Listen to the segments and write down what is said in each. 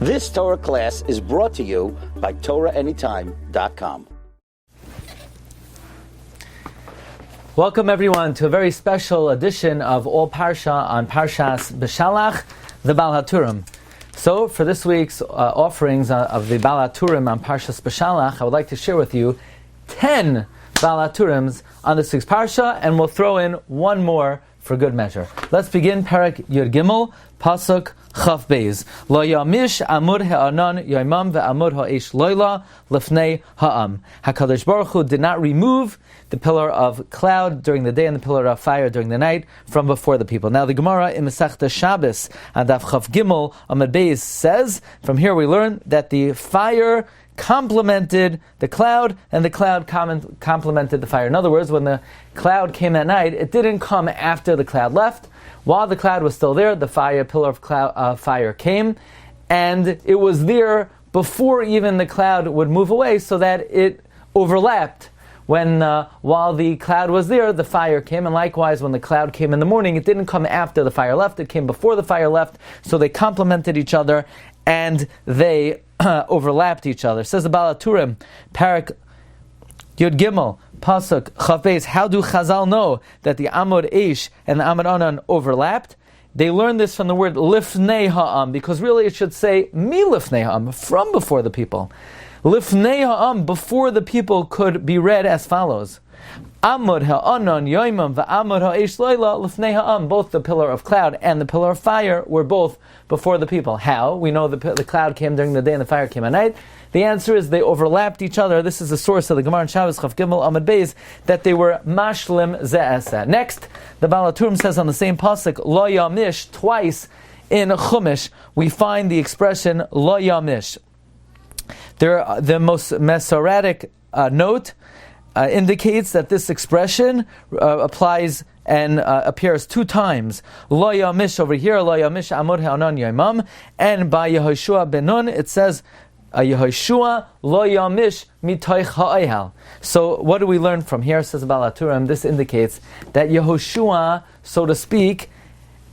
This Torah class is brought to you by TorahAnytime.com. Welcome everyone to a very special edition of All Parsha on Parshas Beshalach, the Haturim. So for this week's offerings of the Haturim on Parshas Beshalach, I would like to share with you 10 Haturims on this week's Parsha, and we'll throw in one more for good measure. Let's begin Perek Yud Gimel, Pasuk Chaf Beis. Lo yamish amud ha'anan yoimam ve'amud ha'esh loyla lefnei ha'am. HaKadosh Baruch Hu did not remove the pillar of cloud during the day and the pillar of fire during the night from before the people. Now the Gemara in Masechta Shabbos and Daf Chaf Gimel Amud Beis says, from here we learn that the fire complemented the cloud, and the cloud complemented the fire. In other words, when the cloud came at night, it didn't come after the cloud left. While the cloud was still there, the pillar of fire came, and it was there before even the cloud would move away, so that it overlapped. While the cloud was there, the fire came, and likewise, when the cloud came in the morning, it didn't come after the fire left, it came before the fire left, so they complemented each other, and they overlapped each other. Says the Haturim, Perek Yud Gimel, Pasuk Chaf Beis. How do Chazal know that the Amud Eish and the Amud Anan overlapped? They learned this from the word Lifnei Ha'am, because really it should say Mi Lifnei Ha'am, from before the people. Lifnei Ha'am, before the people, could be read as follows: Amud ha'anan yoimam va'amud ha'esh loyla lifnei ha'am. Both the pillar of cloud and the pillar of fire were both before the people. How? We know the cloud came during the day and the fire came at night. The answer is they overlapped each other. This is the source of the Gemara in Shabbos Chaf Gimel Amud Beis, that they were mashlim ze'esa. Next, the Haturim says on the same pasuk, lo yamish. Twice in Chumash we find the expression lo yamish. The most Masoretic note indicates that this expression applies and appears 2 times. Lo yamish over here, lo yamish amud ha'anan yomam, and by Yehoshua ben Nun it says Yehoshua lo yamish mitoich ha'ohel. So what do we learn from here? Says Haturim, this indicates that Yehoshua, so to speak,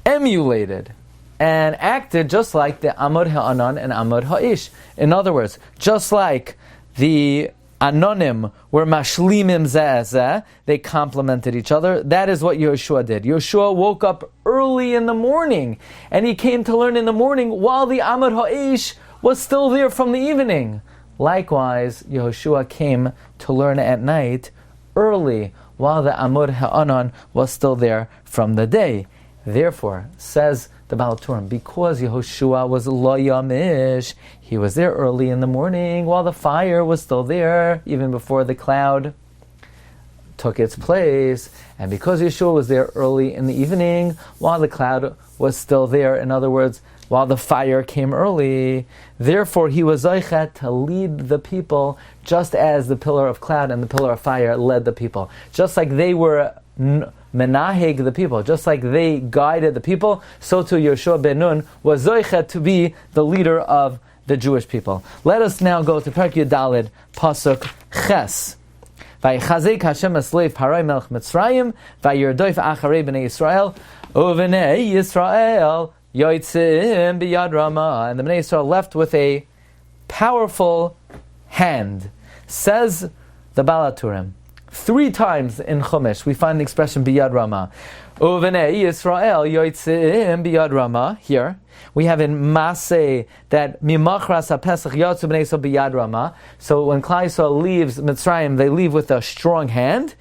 emulated and acted just like the Amud ha'anan and Amud ha'esh. In other words, just like the Anonim were mashlimim ze'ezeh, they complemented each other. That is what Yehoshua did. Yehoshua woke up early in the morning, and he came to learn in the morning while the Amud ha'esh was still there from the evening. Likewise, Yehoshua came to learn at night early while the Amud ha'anan was still there from the day. Therefore, says the Haturim, because Yehoshua was lo yamish, he was there early in the morning while the fire was still there, even before the cloud took its place. And because Yehoshua was there early in the evening while the cloud was still there, in other words, while the fire came early, therefore he was zoichet to lead the people, just as the pillar of cloud and the pillar of fire led the people. Just like they were menaheg the people, just like they guided the people, so too Yehoshua ben Nun was zoichet to be the leader of the Jewish people. Let us now go to Perek Yud Daled, Pasuk Ches. Vayichazek Hashem es-lev Paroi melech Mitzrayim, vayirdoif acharei bnei Yisrael, u'vnei Yisrael yoitzim biyad Ramah. And the Bnei Yisrael left with a powerful hand. Says the Haturim, 3 times in Chumash we find the expression biyad Ramah. U'vnei Yisrael yoitzim biyad Ramah. Here we have in Maseh that mimachras haPesach yotzu bnei Yisrael biyad Ramah. So when Klal Yisrael leaves Mitzrayim, they leave with a strong hand.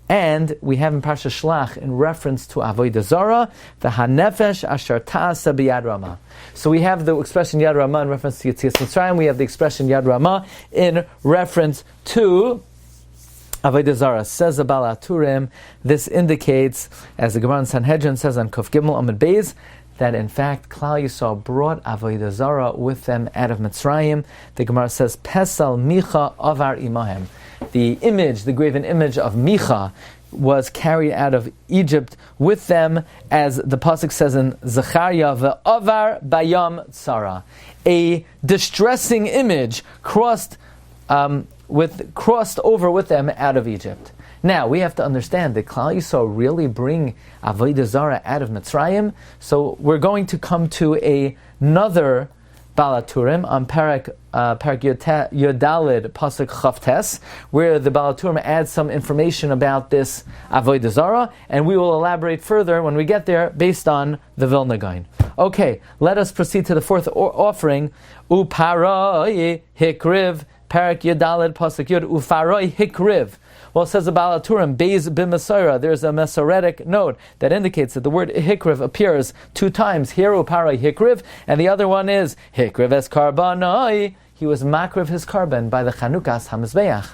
And we have in Parsha Shlach, in reference to Avodah Zarah, the Hanefesh Asher Ta'asa B'Yad Ramah. So we have the expression Yad Ramah in reference to Yetzias Mitzrayim. We have the expression Yad Ramah in reference to Avodah Zarah. Says the Haturim, this indicates, as the Gemara in Sanhedrin says on Kuf Gimel Amud Beis, that in fact Klal Yisrael brought Avodah Zarah with them out of Mitzrayim. The Gemara says, Pesal Micha Avar Imahem. The image, the graven image of Micha, was carried out of Egypt with them, as the pasuk says in Zechariah, ve'avar bayam tzara. A distressing image crossed over with them out of Egypt. Now, we have to understand that Klal Yisrael really bring Avodah Zarah out of Mitzrayim. So we're going to come to another Baal Haturim on Parak Yodalid Pasuk Chavtes, where the Baal Haturim adds some information about this Avodah Zarah, and we will elaborate further when we get there based on the Vilna Gaon. Okay, let us proceed to the fourth offering. Uparoi Hikriv Parak Yodalid Pasuk Yod Ufaroi Hikriv. Well, it says the Baal Haturim, Beis b'Masorah, there's a Masoretic note that indicates that the word hikriv appears 2 times. Here, uparai hikriv, and the other one is hikriv es karbanai. He was makriv his carbon by the Chanukas HaMizbeach.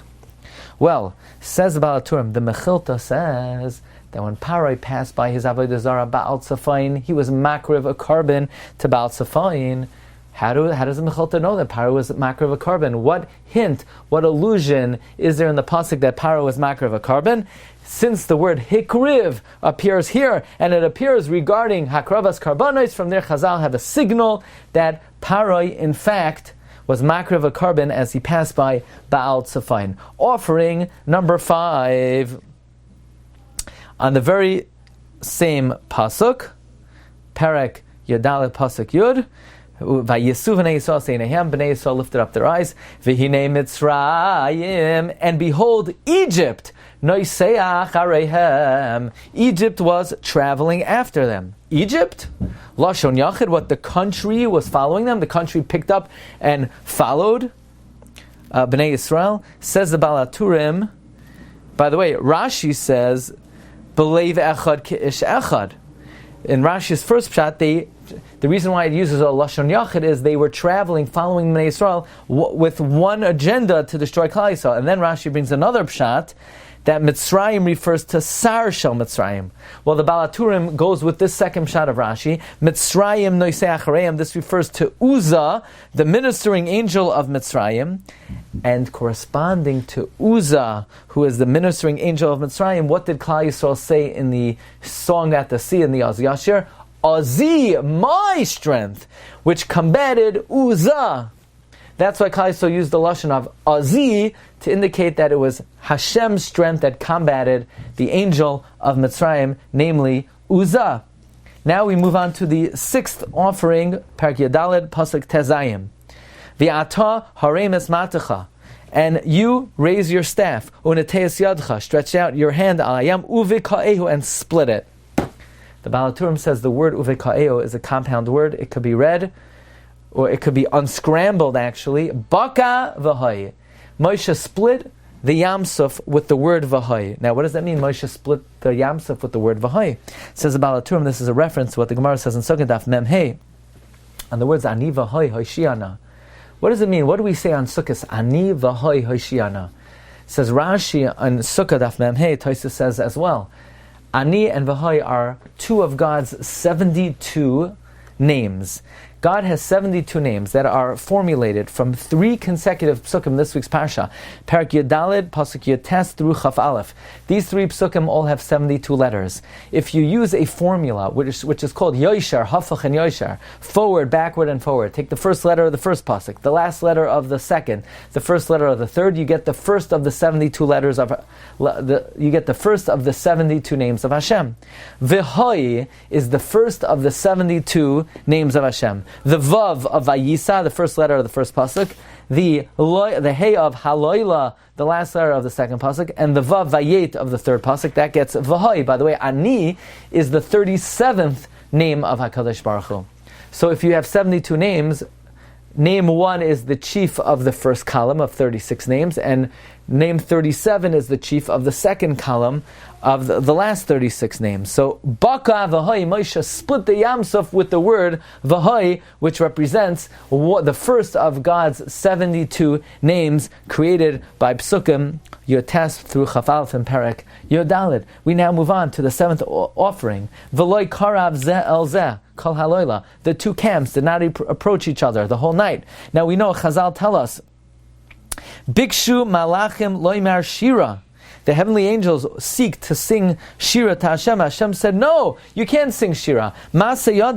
Well, says the Baal Haturim, the Mechilta says that when Parai passed by his Avodah Zarah Baal Tzafayin, he was makriv a carbon to Baal Tzafayin. How does the Mechilta know that Paro was makriv a carbon? What hint, what allusion is there in the pasuk that Paro was makriv a carbon? Since the word hikriv appears here, and it appears regarding hakravas karbanos, from there Chazal have a signal that Paro, in fact, was makriv a carbon as he passed by Baal Tzafayin. Offering number 5. On the very same pasuk, Perek Yodalet pasuk Yud, Vayesu Bnei Yisrael Seinehem, Bnei Yisrael lifted up their eyes, V'hinei Mitzrayim, and behold, Egypt, Noiseach Areihem, Egypt was traveling after them. Egypt, Lashon Yachid, what the country was following them, the country picked up and followed Bnei Yisrael, says the Baal Haturim. By the way, Rashi says, B'leiv Echad K'ish Echad. In Rashi's first pshat, the reason why it uses a Lashon Yachid is they were traveling, following Bnei Yisrael with one agenda to destroy Klal Yisrael. And then Rashi brings another pshat that Mitzrayim refers to Sar Shel Mitzrayim. Well, the Baal Haturim goes with this second pshat of Rashi. Mitzrayim Noisei Achareim. This refers to Uzzah, the ministering angel of Mitzrayim. And corresponding to Uzzah, who is the ministering angel of Mitzrayim, what did Klal Yisrael say in the song at the sea in the Az Yashir? Azi, my strength, which combated Uzzah. That's why Klal Yisrael used the lashon of Azi to indicate that it was Hashem's strength that combated the angel of Mitzrayim, namely Uzzah. Now we move on to the 6th offering, Parak Yadaled Pasuk Tezayim. V'ata haremes matecha, and you raise your staff, uneteis yadcha, stretch out your hand, alayam uvikaehu, and split it. The Baal Haturim says the word uvikaehu is a compound word. It could be read, or it could be unscrambled actually. Baka v'hay. Moshe split the Yamsuf with the word v'hay. Now what does that mean? Moshe split the Yamsuf with the word v'hay. It says the Baal Haturim, this is a reference to what the Gemara says in Sukkot Daf Mem Hey, and the words ani v'hay hoshiana. What does it mean? What do we say on Sukkot? Ani v'hay hoshiana. Says Rashi on Sukkot Daf Mem Hey, Tosfos says as well, Ani and V'hay are 2 of God's 72 names. God has 72 names that are formulated from 3 consecutive psukim this week's Parsha. Parak Yodalid, Pasuk Yotes through Chaf Aleph. These 3 psukim all have 72 letters. If you use a formula, which is called Yoshar, Hafach and Yoshar, forward, backward, and forward, take the first letter of the first pasuk, the last letter of the second, the first letter of the third, you get the first of the 72 letters of you get the first of the 72 names of Hashem. V'hoi is the first of the 72 names of Hashem. The Vav of Vayisa, the first letter of the first pasuk, the Hey of Haloila, the last letter of the second pasuk, and the Vav Vayet of the third pasuk, that gets V'hoi. By the way, Ani is the 37th name of HaKadosh Baruch Hu. So if you have 72 names, name 1 is the chief of the first column of 36 names, and name 37 is the chief of the second column of the last 36 names. So, Baka v'hoi, Moshe split the Yamsuf with the word v'hoi, which represents the first of God's 72 names created by Psukim, Yotes through Chaf Aleph and Perek Yodalid. We now move on to the 7th offering. V'loi karav zeh el zeh, kol haloila. The 2 camps did not approach each other the whole night. Now we know, Chazal tell us, Bikshu malachim loymar shira, the heavenly angels seek to sing Shira to Hashem, Hashem said, no, you can't sing Shira. Shira.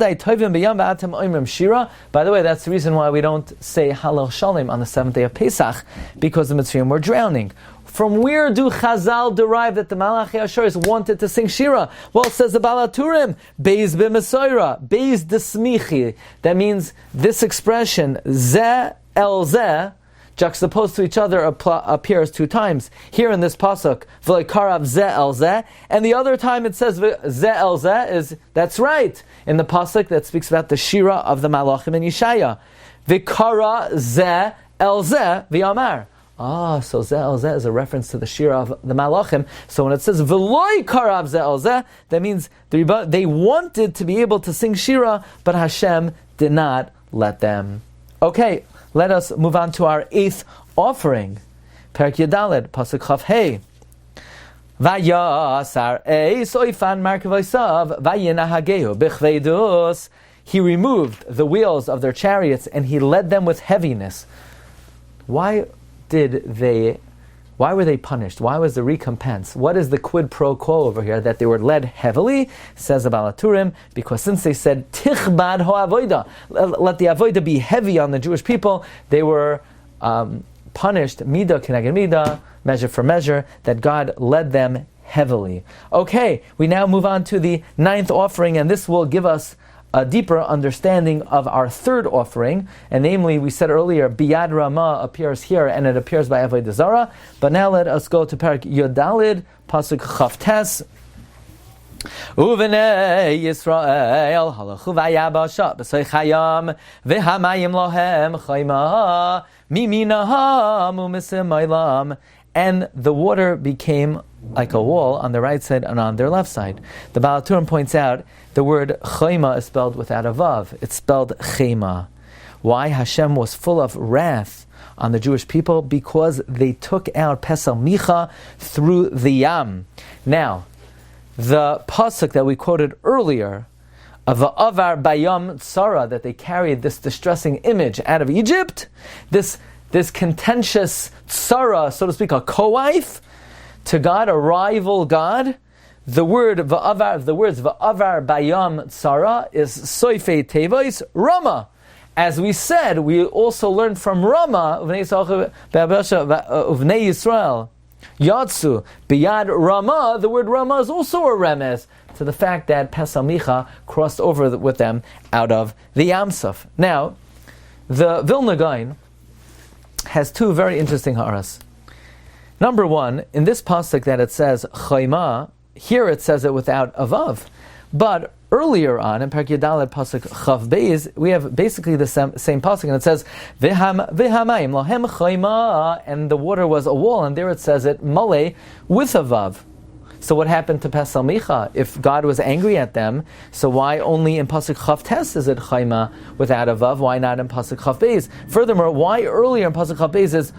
By the way, that's the reason why we don't say Halal Shalom on the 7th day of Pesach, because the Mitzrayim were drowning. From where do Chazal derive that the Malachi Asheris wanted to sing Shira? Well, it says the Baal Haturim, Beis b'Mesoira, Beis d'Smichi. That means this expression, Zeh el Zeh, juxtaposed to each other appears 2 times. Here in this pasuk, V'leikarav Zeh el Zeh, and the other time it says Zeh el Zeh that's right, in the pasuk that speaks about the Shira of the Malachim in Yeshaya. V'kara Zeh el Zeh v'yamar. So Zeh el Zeh is a reference to the Shira of the Malachim. So when it says V'loi karav Zeh el Zeh, that means they wanted to be able to sing Shira, but Hashem did not let them. Okay, let us move on to our 8th offering. Perek Yadaled, Pasuk Chav Hey. Vayasar eis oifan markavosav vayinahageu b'chveidus. He removed the wheels of their chariots and he led them with heaviness. Why were they punished? Why was the recompense? What is the quid pro quo over here? That they were led heavily, says the Baal Haturim, because since they said, Tichbad ho'avoida, let the avoida be heavy on the Jewish people, they were punished, midah keneged midah, measure for measure, that God led them heavily. Okay, we now move on to the 9th offering, and this will give us a deeper understanding of our 3rd offering, and namely, we said earlier, Biyad Ramah appears here, and it appears by Avodah Zarah. But now let us go to Perek Yodalid, Pasuk Chavtes. Uvenei Yisrael halachu vayabasha b'soichayam v'hamayim lohem chayma miminaham u'misimaylam. And the water became like a wall on the right side and on their left side. The Baal Haturim points out the word chayma is spelled without a vav. It's spelled chema. Why? Hashem was full of wrath on the Jewish people because they took out Pesel Micha through the Yam. Now, the pasuk that we quoted earlier of Avar Bayam Tzara, that they carried this distressing image out of Egypt, this contentious tzara, so to speak, a co-wife to God, a rival God. The words va'avar bayam tzara is soifei tevois Rama. As we said, we also learned from Rama uvnei Yisrael Yatsu biyad Rama. The word Rama is also a remez to the fact that Pesel Micha crossed over with them out of the Yam Suf. Now, the Vilna Gaon has 2 very interesting ha'aras. Number 1, in this pasuk that it says chayma, here it says it without a vav. But earlier on, in Perek Yadaled pasuk Chav Beis, we have basically the same pasuk, and it says v'hamayim lohem chayma, and the water was a wall, and there it says it malay with a vav. So what happened to Pesel Micha? If God was angry at them, so why only in Pasuk Chav Tes is it Chayma without a Vav? Why not in Pasuk Chav Beis? Furthermore, why earlier in Pasuk Chav Beis is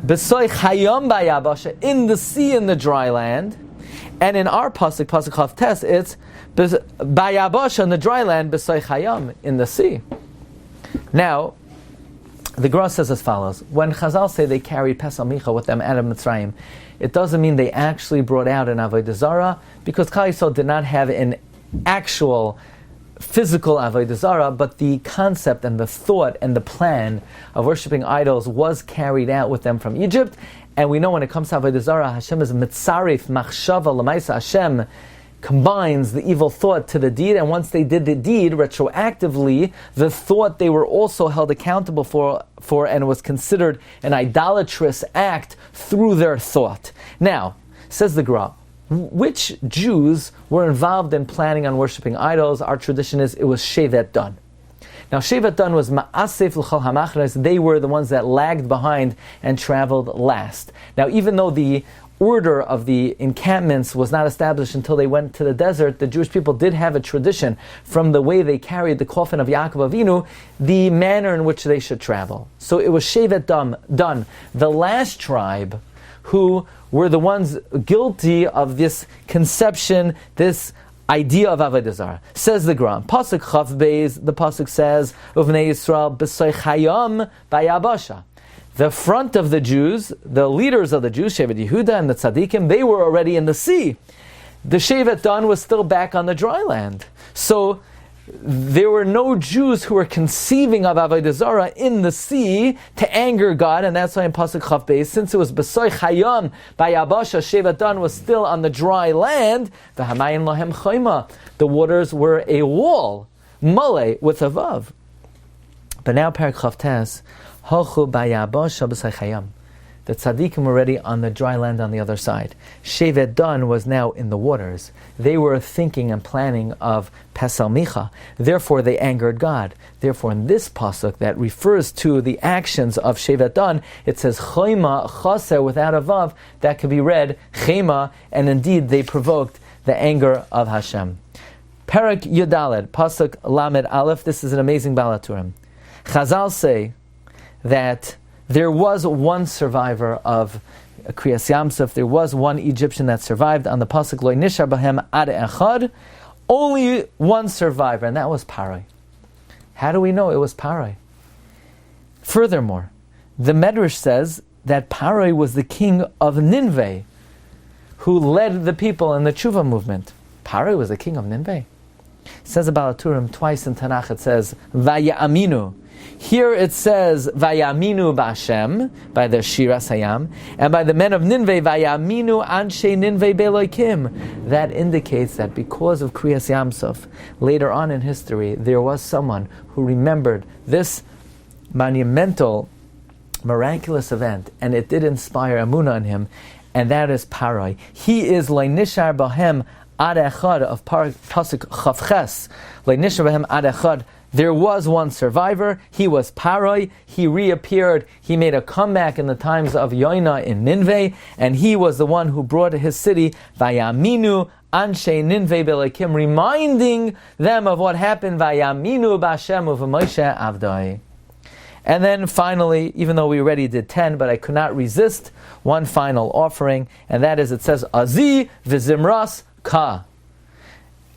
B'soy Chayam Bayabasha, in the sea, in the dry land, and in our Pasuk Chav Tes, it's Bayabasha, in the dry land, B'soy Chayam, in the sea. Now, the Gemara says as follows: when Chazal say they carried Pesel Micha with them out of Mitzrayim, it doesn't mean they actually brought out an Avodah Zarah, because Klal Yisrael did not have an actual physical Avodah Zarah, but the concept and the thought and the plan of worshipping idols was carried out with them from Egypt. And we know when it comes to Avodah Zarah, Hashem is mitzarif machshava l'maisa. Hashem combines the evil thought to the deed, and once they did the deed retroactively, the thought they were also held accountable for and was considered an idolatrous act through their thought. Now, says the Gra, which Jews were involved in planning on worshipping idols? Our tradition is it was Shevet Dan. Now, Shevet Dan was Ma'asef l'chol hamachnes. They were the ones that lagged behind and traveled last. Now, even though the order of the encampments was not established until they went to the desert, the Jewish people did have a tradition from the way they carried the coffin of Yaakov Avinu, the manner in which they should travel. So it was Shevet Dan, the last tribe, who were the ones guilty of this conception, this idea of Avodah Zarah. Says the Gram, Pasuk Chav Beis, the Pasuk says, Uvnei Yisrael b'soy chayam bayabasha. the front of the Jews, the leaders of the Jews, Shevet Yehuda and the Tzaddikim, they were already in the sea. The Shevet Dan was still back on the dry land. So there were no Jews who were conceiving of Avodah Zarah in the sea to anger God, and that's why in Pasuk Chav Beis, since it was B'soy Chayam by Yabasha, Shevet Dan was still on the dry land. V'hamayim lahem chayma, the waters were a wall, male with a vav. But now Parak Chav Tes, Halchu by Yabasha b'soy Chayam. The tzaddikim were already on the dry land on the other side. Shevet Dan was now in the waters. They were thinking and planning of Pesel Micha. Therefore, they angered God. Therefore, in this pasuk that refers to the actions of Shevet Dan, it says Chayma Chaser without a vav. That could be read Chema, and indeed they provoked the anger of Hashem. Perak Yudalet pasuk Lamed Aleph. This is an amazing Baal Haturim. Chazal say that there was one survivor of Kriyas Yamsuf. There was one Egyptian that survived on the pasuk Lo Nishar Bahem Ad Echad. Only one survivor, and that was Parai. How do we know it was Parai? Furthermore, the Medrash says that Parai was the king of Nineveh, who led the people in the Tshuva movement. Parai was the king of Nineveh. It says about Haturim twice in Tanakh. It says Vaya Aminu. Here it says Vayaminu B'Hashem by the Shira Sayam, and by the men of Ninveh Vayaminu Anshe Ninveh Belokim. That indicates that because of Kriyas Yamsuf, later on in history, there was someone who remembered this monumental, miraculous event, and it did inspire Amunah in him, and that is Parai. He is Leinishar Bahem Ad Echad of Pasuk Chavches. Leinishar Bahem Ad Echad. There was one survivor. He was Parai. He reappeared. He made a comeback in the times of Yoina in Ninveh, and he was the one who brought to his city Vayaminu Anshe Ninveh Belekim, reminding them of what happened Vayaminu B'Hashem of Moshe Avdai. And then finally, even though we already did 10, but I could not resist one final offering, and that is, it says Azi V'Zimras Ka.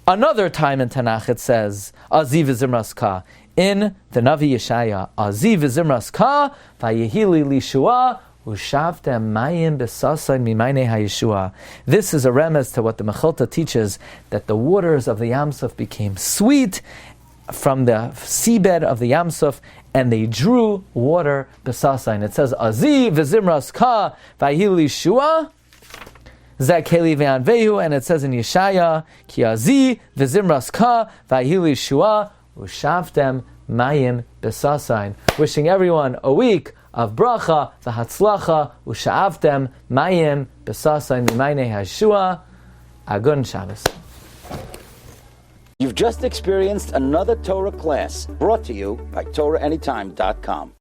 Another time in Tanakh it says, Aziv Zimras Ka. In the Navi Yeshaya, Aziv Zimras Ka, Vayehili Lishua, Ushavtem Mayim Besasain Mimaine HaYeshua. This is a remez to what the Mechilta teaches, that the waters of the Yamsuf became sweet from the seabed of the Yamsuf, and they drew water Besasain. It says, Aziv Zimras Ka, Vayehili Lishua, Zakeli ve'anvehu, and it says in Yeshaya, Ki azi v'zimras ka v'ahili shua u'shavtem mayim besasain. Wishing everyone a week of bracha, v'hatzlacha, u'shavtem mayim besasain mimayne hashua. Agun Shabbos. You've just experienced another Torah class brought to you by TorahAnytime.com.